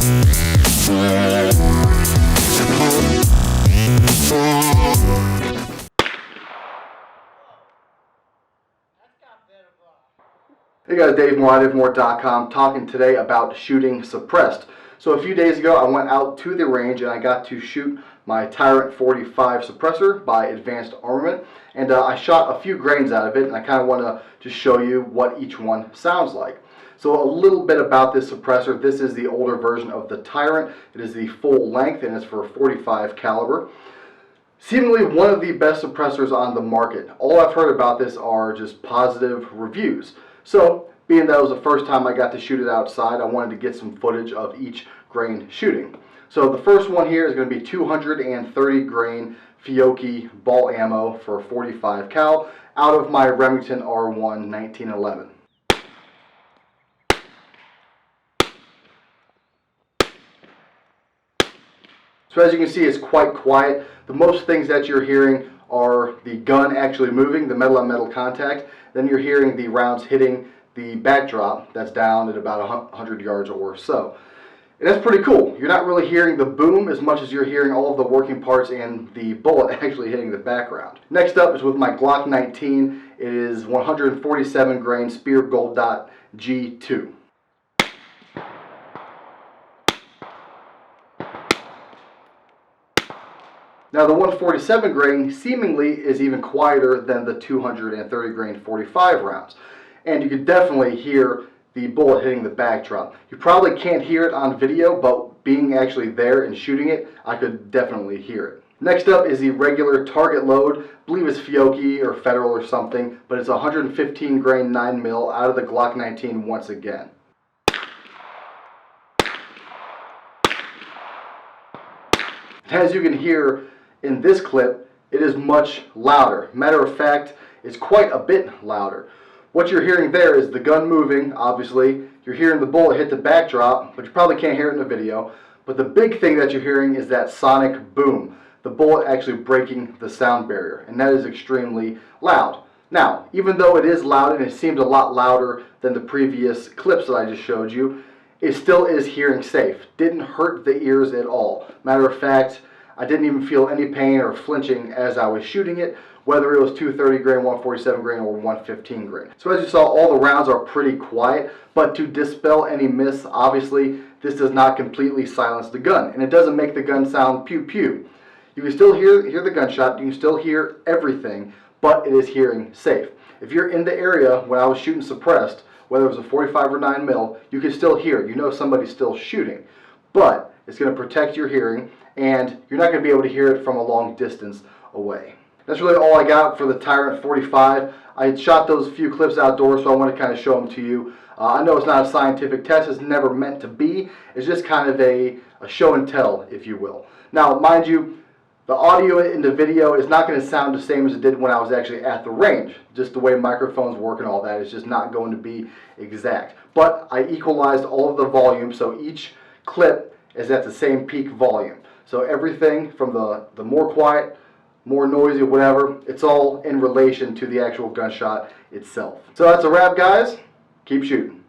Hey guys, Dave Moore, DaveMoore.com, talking today about shooting suppressed. So a few days ago I went out to the range and I got to shoot my Ti-Rant 45 suppressor by Advanced Armament, and I shot a few grains out of it, and I kind of want to just show you what each one sounds like. So a little bit about this suppressor. This is the older version of the Ti-Rant. It is the full length and it's for 45 caliber. Seemingly one of the best suppressors on the market. All I've heard about this are just positive reviews. So, being that it was the first time I got to shoot it outside, I wanted to get some footage of each grain shooting. So the first one here is going to be 230 grain Fiocchi ball ammo for 45 cal out of my Remington R1 1911. So as you can see, it's quite quiet. The most things that you're hearing are the gun actually moving, the metal on metal contact. Then you're hearing the rounds hitting the backdrop that's down at about 100 yards or so. And that's pretty cool. You're not really hearing the boom as much as you're hearing all of the working parts and the bullet actually hitting the background. Next up is with my Glock 19. It is 147 grain Speer Gold Dot G2. Now the 147 grain seemingly is even quieter than the 230 grain 45 rounds. And you can definitely hear the bullet hitting the backdrop. You probably can't hear it on video, but being actually there and shooting it, I could definitely hear it. Next up is the regular target load. I believe it's Fiocchi or Federal or something, but it's 115 grain 9mm out of the Glock 19 once again. As you can hear in this clip, it is much louder. Matter of fact, it's quite a bit louder. What you're hearing there is the gun moving, obviously. You're hearing the bullet hit the backdrop, but you probably can't hear it in the video. But the big thing that you're hearing is that sonic boom, the bullet actually breaking the sound barrier, and that is extremely loud. Now, even though it is loud and it seems a lot louder than the previous clips that I just showed you, it still is hearing safe. Didn't hurt the ears at all. Matter of fact, I didn't even feel any pain or flinching as I was shooting it, whether it was 230 grain, 147 grain, or 115 grain. So as you saw, all the rounds are pretty quiet, but to dispel any myths, obviously, this does not completely silence the gun, and it doesn't make the gun sound pew-pew. You can still hear the gunshot, you can still hear everything, but it is hearing safe. If you're in the area when I was shooting suppressed, whether it was a 45 or 9mm, you can still hear it. You know somebody's still shooting, but it's going to protect your hearing, and you're not going to be able to hear it from a long distance away. That's really all I got for the Ti-Rant 45. I had shot those few clips outdoors, so I want to kind of show them to you. I know it's not a scientific test. It's never meant to be. It's just kind of a show and tell, if you will. Now, mind you, the audio in the video is not going to sound the same as it did when I was actually at the range. Just the way microphones work and all that, it's just not going to be exact. But I equalized all of the volume, so each clip is at the same peak volume. So everything from the more quiet, more noisy, whatever, it's all in relation to the actual gunshot itself. So that's a wrap, guys. Keep shooting.